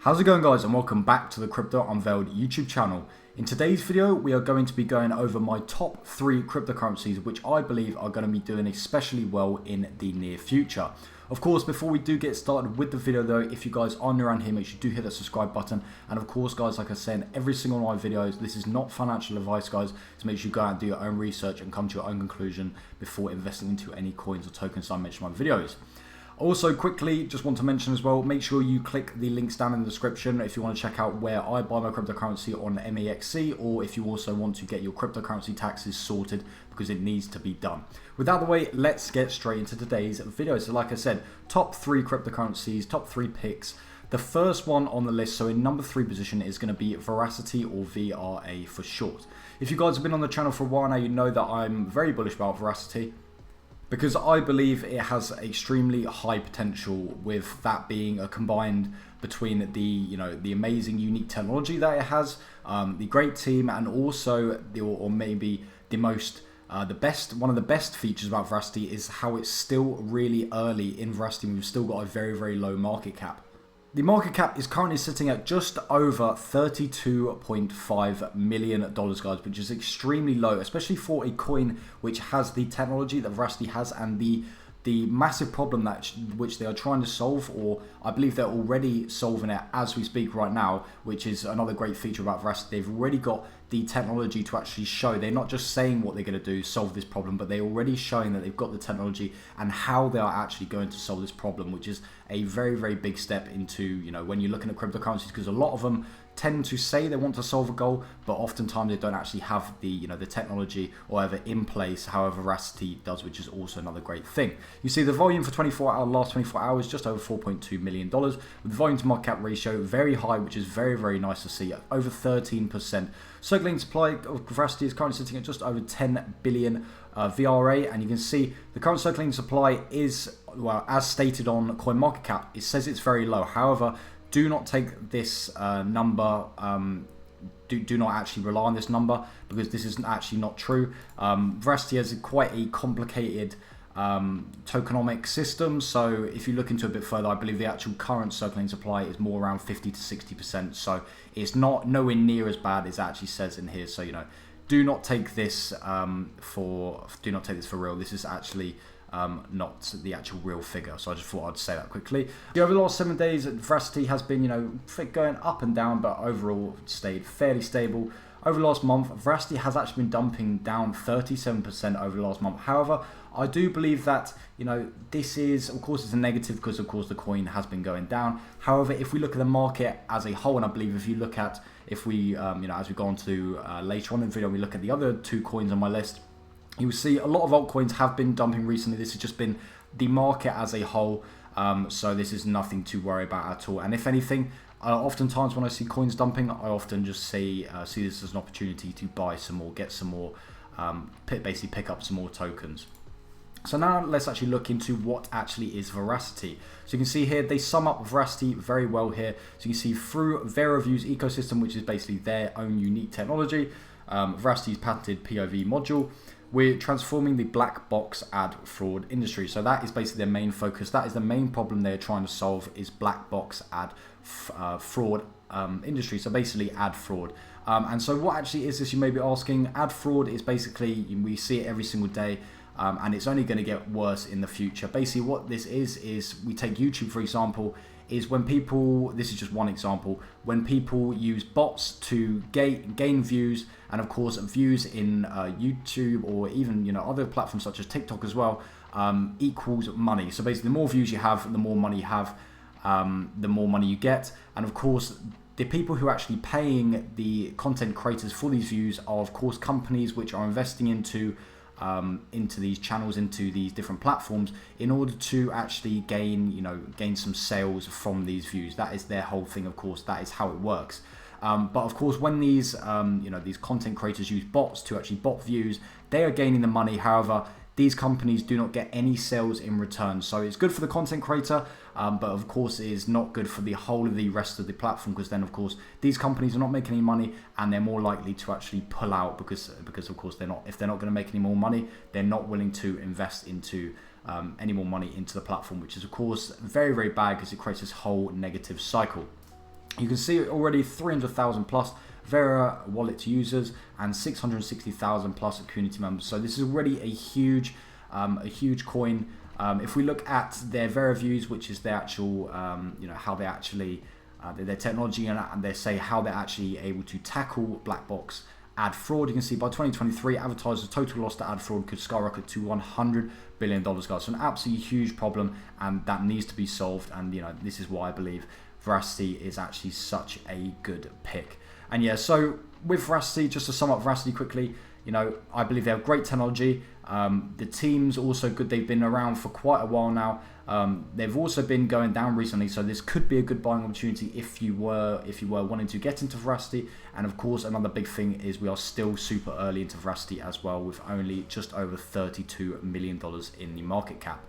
How's it going, guys, and welcome back to the Crypto Unveiled YouTube channel. In today's video we are going to be going over my top 3 cryptocurrencies which I believe are going to be doing especially well in the near future. Of course, before we do get started with the video though, if you guys are new around here, make sure you do hit that subscribe button. And of course guys, like I said in every single one of my videos, this is not financial advice guys, so make sure you go out and do your own research and come to your own conclusion before investing into any coins or tokens I mention in my videos. Also, quickly, just want to mention as well, make sure you click the links down in the description if you want to check out where I buy my cryptocurrency on MEXC, or if you also want to get your cryptocurrency taxes sorted, because it needs to be done. With that out of the way, let's get straight into today's video. So like I said, top 3 cryptocurrencies, top 3 picks. The first one on the list, so in number 3 position, is going to be Veracity, or VRA for short. If you guys have been on the channel for a while now, you know that I'm very bullish about Veracity, because I believe it has extremely high potential, with that being a combined between the amazing unique technology that it has, the great team, and also maybe the best, one of the best features about Veracity is how it's still really early in Veracity. We've still got a very low market cap. The market cap is currently sitting at just over $32.5 million, guys, which is extremely low, especially for a coin which has the technology that Veracity has, and the massive problem which they are trying to solve, or I believe they're already solving it as we speak right now, which is another great feature about Veracity. They've already got the technology to actually show. They're not just saying what they're going to do, solve this problem, but they're already showing that they've got the technology and how they are actually going to solve this problem, which is a very big step into, when you're looking at cryptocurrencies, because a lot of them tend to say they want to solve a goal, but oftentimes they don't actually have the the technology or whatever in place. However, Veracity does, which is also another great thing. You see the volume for last 24 hours, just over $4.2 million, with the volume to market cap ratio very high, which is very nice to see, over 13%. Circulating supply of Veracity is currently sitting at just over 10 billion VRA, and you can see the current circulating supply is, well, as stated on CoinMarketCap, it says it's very low. However, do not take this number, do not actually rely on this number, because this is actually not true. Veracity has quite a complicated tokenomic system, so if you look into it a bit further, I believe the actual current circulating supply is more around 50 to 60%, so it's nowhere near as bad as it actually says in here. So do not take this for real. This is actually not the actual real figure, so I just thought I'd say that quickly. Over the last 7 days, Veracity has been going up and down, but overall stayed fairly stable. Over the last month, Veracity has actually been dumping down 37% over the last month. However, I do believe that this is, of course, it's a negative, because of course the coin has been going down. However, if we look at the market as a whole, and I believe if you look at, as we go on to later on in the video, we look at the other 2 coins on my list, you will see a lot of altcoins have been dumping recently. This has just been the market as a whole, so this is nothing to worry about at all. And if anything, oftentimes when I see coins dumping, I often just see this as an opportunity to buy some more, get some more, basically pick up some more tokens. So now let's actually look into what actually is Veracity. So you can see here, they sum up Veracity very well here. So you can see through Vera View's ecosystem, which is basically their own unique technology, Veracity's patented POV module, we're transforming the black box ad fraud industry. So that is basically their main focus. That is the main problem they're trying to solve, is black box ad fraud industry. So basically ad fraud. And so what actually is this, you may be asking? Ad fraud is basically, we see it every single day, and it's only going to get worse in the future. Basically what this is we take YouTube for example, is when people, this is just one example, when people use bots to gain views, and of course views in YouTube or even other platforms such as TikTok as well, equals money. So basically the more views you have, the more money you have, the more money you get. And of course the people who are actually paying the content creators for these views are of course companies which are investing into these channels, into these different platforms, in order to actually gain some sales from these views. That is their whole thing, of course. That is how it works. But of course, when these these content creators use bots to actually bot views, they are gaining the money. However, these companies do not get any sales in return. So it's good for the content creator, but of course it is not good for the whole of the rest of the platform, because then of course these companies are not making any money, and they're more likely to actually pull out, because of course if they're not going to make any more money, they're not willing to invest into any more money into the platform, which is of course very bad, because it creates this whole negative cycle. You can see already 300,000 plus Vera wallet users and 660,000 plus community members. So this is already a huge coin. If we look at their Vera views, which is their actual, how they actually, their technology, and they say how they're actually able to tackle black box ad fraud. You can see by 2023, advertisers' total loss to ad fraud could skyrocket to $100 billion, guys. So an absolutely huge problem, and that needs to be solved. And this is why I believe Veracity is actually such a good pick. And yeah, so with Veracity, just to sum up Veracity quickly, I believe they have great technology. The team's also good. They've been around for quite a while now. They've also been going down recently, so this could be a good buying opportunity if you were wanting to get into Veracity. And of course, another big thing is we are still super early into Veracity as well, with only just over $32 million in the market cap.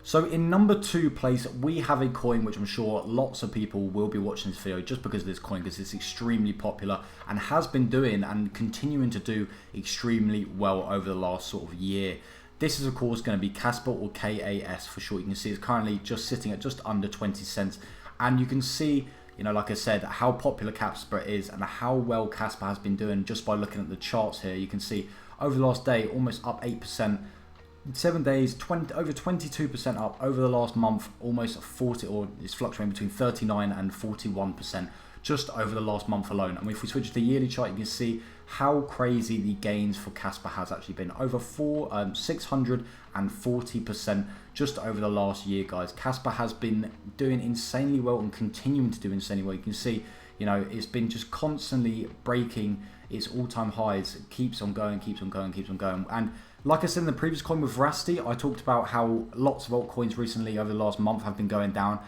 So in number 2 place, we have a coin which I'm sure lots of people will be watching this video just because of this coin, because it's extremely popular and has been doing and continuing to do extremely well over the last sort of year. This is of course going to be Casper, or KAS for short. You can see it's currently just sitting at just under 20 cents. And you can see, like I said, how popular Casper is and how well Casper has been doing just by looking at the charts here. You can see over the last day, almost up 8%. 7 days, over 22% up. Over the last month, almost 40, or it's fluctuating between 39 and 41% just over the last month alone. And if we switch to the yearly chart, you can see how crazy the gains for Casper has actually been. Over 640% just over the last year, guys. Casper has been doing insanely well and continuing to do insanely well. You can see, it's been just constantly breaking its all-time highs. It keeps on going, keeps on going, keeps on going. And like I said in the previous coin with Veracity, I talked about how lots of altcoins recently over the last month have been going down.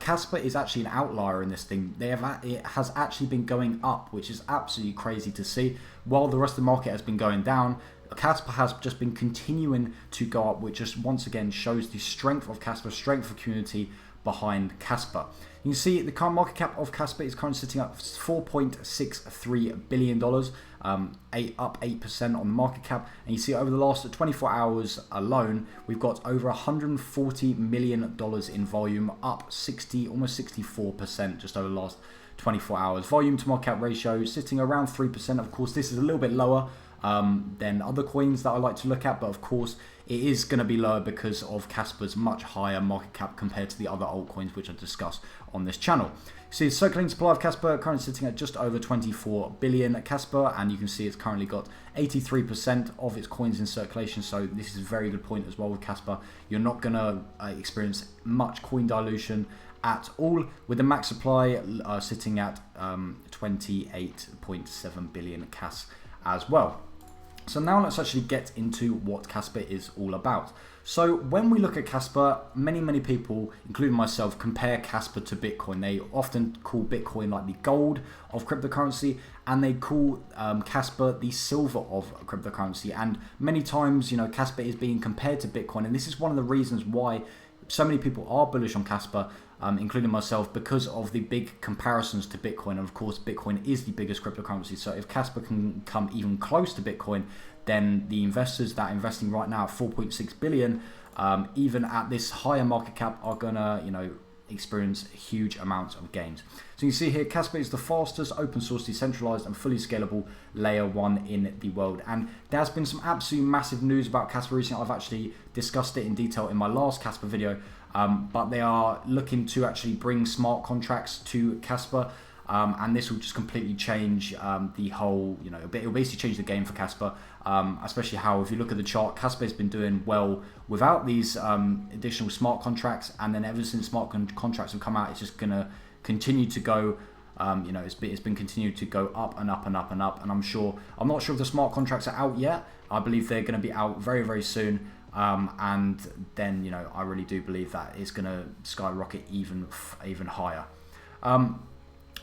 Casper is actually an outlier in this thing. It has actually been going up, which is absolutely crazy to see. While the rest of the market has been going down, Casper has just been continuing to go up, which just once again shows the strength of Casper, strength of community behind Casper. You can see the current market cap of Casper is currently sitting at $4.63 billion, up 8% on the market cap. And you see over the last 24 hours alone, we've got over $140 million in volume, up almost 64% just over the last 24 hours. Volume to market cap ratio sitting around 3%. Of course, this is a little bit lower than other coins that I like to look at, but of course it is going to be lower because of Casper's much higher market cap compared to the other altcoins which I discuss on this channel. See the circulating supply of Casper currently sitting at just over 24 billion at Casper, and you can see it's currently got 83% of its coins in circulation. So this is a very good point as well with Casper. You're not going to experience much coin dilution at all, with the max supply sitting at 28.7 billion CAS as well. So now let's actually get into what Casper is all about. So when we look at Casper, many people, including myself, compare Casper to Bitcoin. They often call Bitcoin like the gold of cryptocurrency, and they call Casper the silver of cryptocurrency. And many times, Casper is being compared to Bitcoin, and this is one of the reasons why so many people are bullish on Casper, including myself, because of the big comparisons to Bitcoin. And of course, Bitcoin is the biggest cryptocurrency. So if Casper can come even close to Bitcoin, then the investors that are investing right now at 4.6 billion, even at this higher market cap, are gonna, experience huge amounts of gains. So you can see here, Casper is the fastest open source, decentralized and fully scalable layer 1 in the world. And there's been some absolutely massive news about Casper recently. I've actually discussed it in detail in my last Casper video, but they are looking to actually bring smart contracts to Casper. And this will just completely change the whole, it'll basically change the game for Casper, especially how, if you look at the chart, Casper has been doing well without these additional smart contracts, and then ever since smart contracts have come out, it's just going to continue to go, it's been continued to go up and up and up and up, and I'm not sure if the smart contracts are out yet. I believe they're going to be out very, very soon. And then, I really do believe that it's going to skyrocket even higher.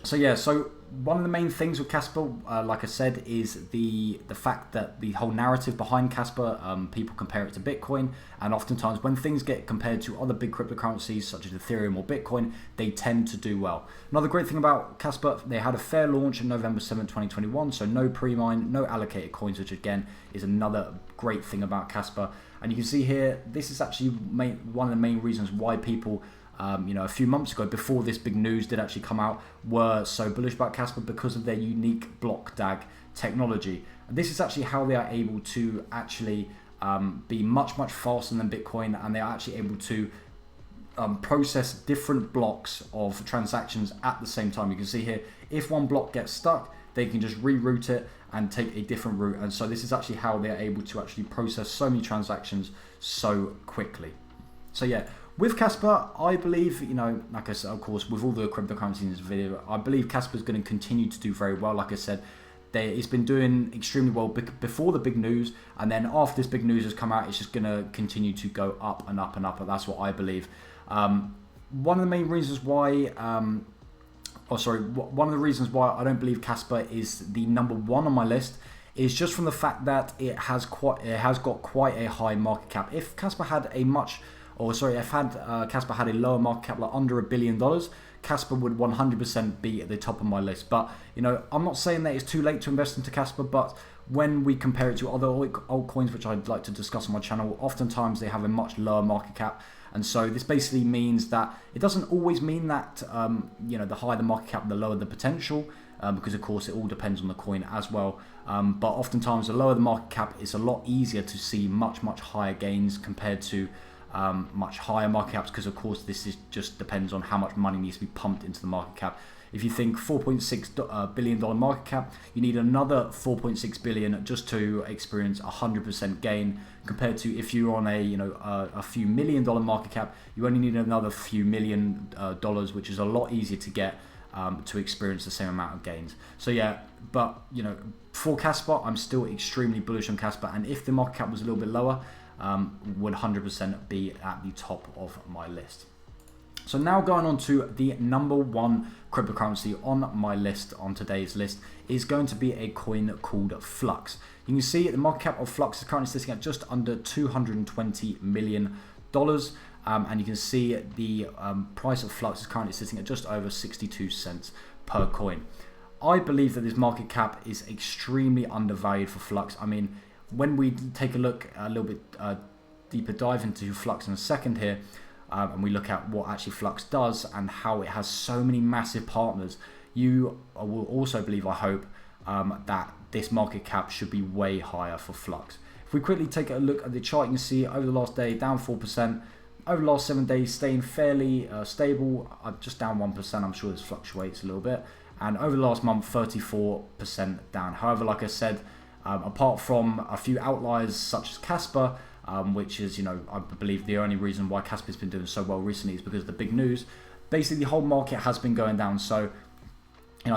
So yeah, so one of the main things with Casper, like I said, is the fact that the whole narrative behind Casper, people compare it to Bitcoin, and oftentimes when things get compared to other big cryptocurrencies such as Ethereum or Bitcoin, they tend to do well. Another great thing about Casper, they had a fair launch on November 7, 2021, so no pre-mine, no allocated coins, which again is another great thing about Casper. And you can see here, this is actually one of the main reasons why people a few months ago, before this big news did actually come out, were so bullish about Casper because of their unique block DAG technology. And this is actually how they are able to actually be much faster than Bitcoin, and they are actually able to process different blocks of transactions at the same time. You can see here, if one block gets stuck, they can just reroute it and take a different route. And so this is actually how they're able to actually process so many transactions so quickly. So yeah, with Casper, I believe, like I said, of course, with all the cryptocurrencies in this video, I believe Casper is going to continue to do very well. Like I said, it's been doing extremely well before the big news, and then after this big news has come out, it's just going to continue to go up and up and up. And that's what I believe. One of the main reasons why, one of the reasons why I don't believe Casper is the #1 on my list is just from the fact that it has got quite a high market cap. If Casper had Casper had a lower market cap, like under $1 billion, Casper would 100% be at the top of my list. But I'm not saying that it's too late to invest into Casper, but when we compare it to other altcoins, which I'd like to discuss on my channel, oftentimes they have a much lower market cap. And so this basically means that it doesn't always mean that the higher the market cap, the lower the potential, because of course it all depends on the coin as well. But oftentimes the lower the market cap, it's a lot easier to see much higher gains compared to much higher market caps, because of course this is just depends on how much money needs to be pumped into the market cap. If you think $4.6 billion market cap, you need another $4.6 billion just to experience 100% gain, compared to if you're on a few $1 million market cap, you only need another few $1 million, which is a lot easier to get to experience the same amount of gains. So yeah, but for Casper, I'm still extremely bullish on Casper, and if the market cap was a little bit lower, would 100% be at the top of my list. So now going on to the #1 cryptocurrency on my list, on today's list, is going to be a coin called Flux. You can see the market cap of Flux is currently sitting at just under $220 million. And you can see the price of Flux is currently sitting at just over 62 cents per coin. I believe that this market cap is extremely undervalued for Flux. I mean, when we take a look a little bit deeper dive into Flux in a second here, and we look at what actually Flux does and how it has so many massive partners, you will also believe, I hope, that this market cap should be way higher for Flux. If we quickly take a look at the chart, you can see over the last day down 4%, over the last 7 days staying fairly stable, just down 1%. I'm sure this fluctuates a little bit, and over the last month 34% down. However, like I said, apart from a few outliers such as Casper, which is, I believe the only reason why Casper's been doing so well recently is because of the big news. Basically, the whole market has been going down. So,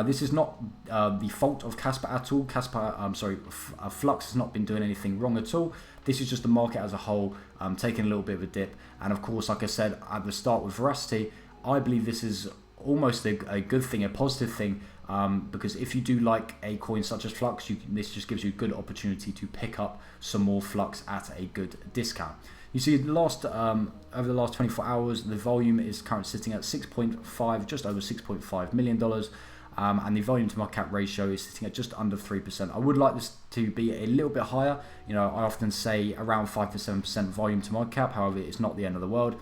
this is not the fault of Casper at all. Flux has not been doing anything wrong at all. This is just the market as a whole taking a little bit of a dip. And of course, like I said at the start with Veracity, I believe this is almost a good thing, a positive thing, because if you do like a coin such as Flux, this just gives you a good opportunity to pick up some more Flux at a good discount. You see, over the last 24 hours, the volume is currently sitting at just over $6.5 million, and the volume to market cap ratio is sitting at just under 3%. I would like this to be a little bit higher. I often say around 5 to 7% volume to market cap. However, it's not the end of the world.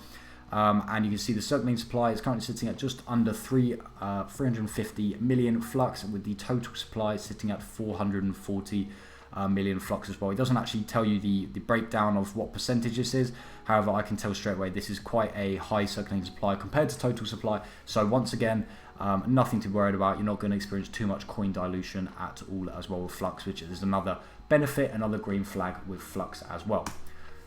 And you can see the circulating supply is currently sitting at just under 350 million Flux, with the total supply sitting at 440 million Flux as well. It doesn't actually tell you the breakdown of what percentage this is. However, I can tell straight away this is quite a high circulating supply compared to total supply. So once again, nothing to be worried about. You're not going to experience too much coin dilution at all as well with Flux, which is another benefit, another green flag with Flux as well.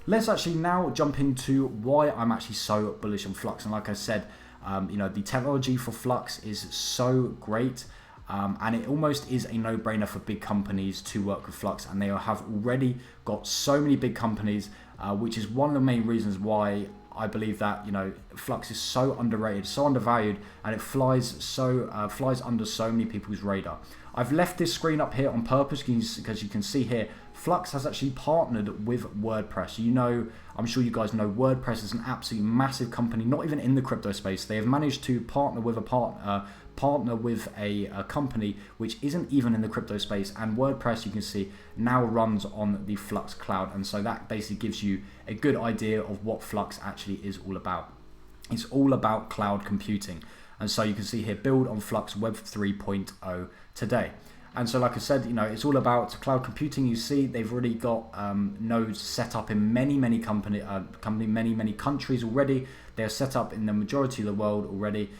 Let's actually now jump into why I'm actually so bullish on Flux. And like I said, the technology for Flux is so great, and it almost is a no-brainer for big companies to work with Flux. And they have already got so many big companies, which is one of the main reasons why I believe that Flux is so underrated, so undervalued, and it flies under so many people's radar. I've left this screen up here on purpose because you can see here Flux has actually partnered with WordPress. I'm sure you guys know WordPress is an absolutely massive company, not even in the crypto space. They have managed to partner with a company which isn't even in the crypto space, and WordPress, you can see, now runs on the Flux cloud, and so that basically gives you a good idea of what Flux actually is all about. It's all about cloud computing. And so you can see here, build on Flux Web 3.0 today. And so like I said, you know, it's all about cloud computing. You see they've already got nodes set up in many countries already. They're set up in the majority of the world already,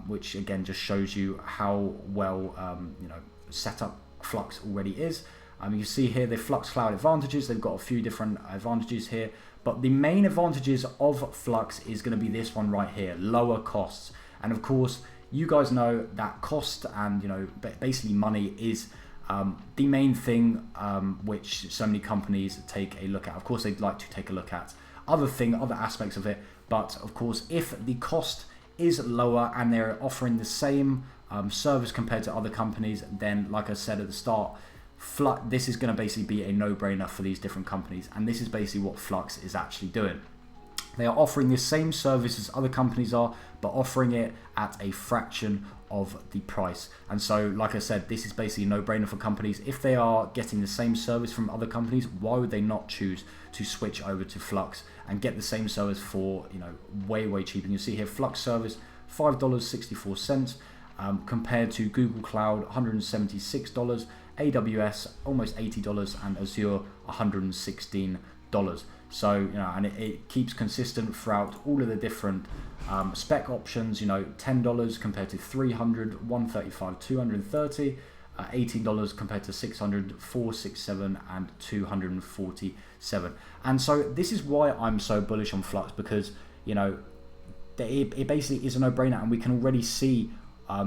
which again just shows you how well you know, set up Flux already is. You see here the Flux Cloud advantages. They've got a few different advantages here, but the main advantages of Flux is going to be this one right here, lower costs. And of course, you guys know that cost and, you know, basically money is the main thing which so many companies take a look at. Of course, they'd like to take a look at other aspects of it, but of course, if the cost is lower and they're offering the same service compared to other companies, then like I said at the start, this is going to basically be a no-brainer for these different companies, and this is basically what Flux is actually doing. They are offering the same service as other companies are, but offering it at a fraction of the price. And so, like I said, this is basically a no-brainer for companies. If they are getting the same service from other companies, why would they not choose to switch over to Flux and get the same service for, you know, way cheaper? And you see here, Flux service $5.64 compared to Google Cloud $176, AWS almost $80, and Azure $116. So, you know, and it keeps consistent throughout all of the different spec options. You know, $10 compared to $300, $135, $230, $18 compared to $600, $467, and $247. And so this is why I'm so bullish on Flux, because, you know, it basically is a no-brainer, and we can already see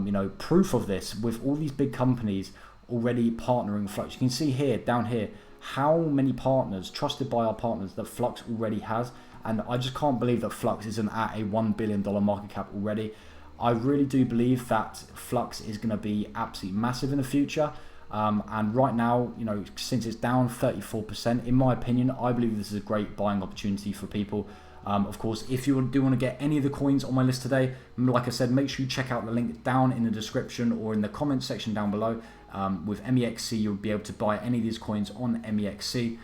you know, proof of this with all these big companies already partnering with Flux. You can see here, down here, how many partners, trusted by our partners, that Flux already has. And I just can't believe that Flux isn't at a $1 billion market cap already. I really do believe that Flux is going to be absolutely massive in the future. And right now, you know, since it's down 34%, in my opinion, I believe this is a great buying opportunity for people. Of course, if you do want to get any of the coins on my list today, like I said, make sure you check out the link down in the description or in the comment section down below. With MEXC, you'll be able to buy any of these coins on MEXC.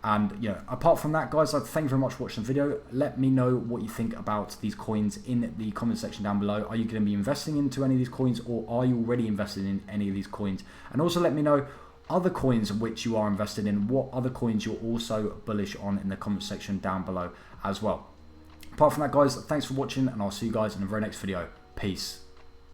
And, you know, apart from that, guys, thank you very much for watching the video. Let me know what you think about these coins in the comment section down below. Are you going to be investing into any of these coins, or are you already invested in any of these coins? And also let me know other coins which you are invested in, what other coins you're also bullish on in the comment section down below as well. Apart from that, guys, thanks for watching, and I'll see you guys in the very next video. Peace.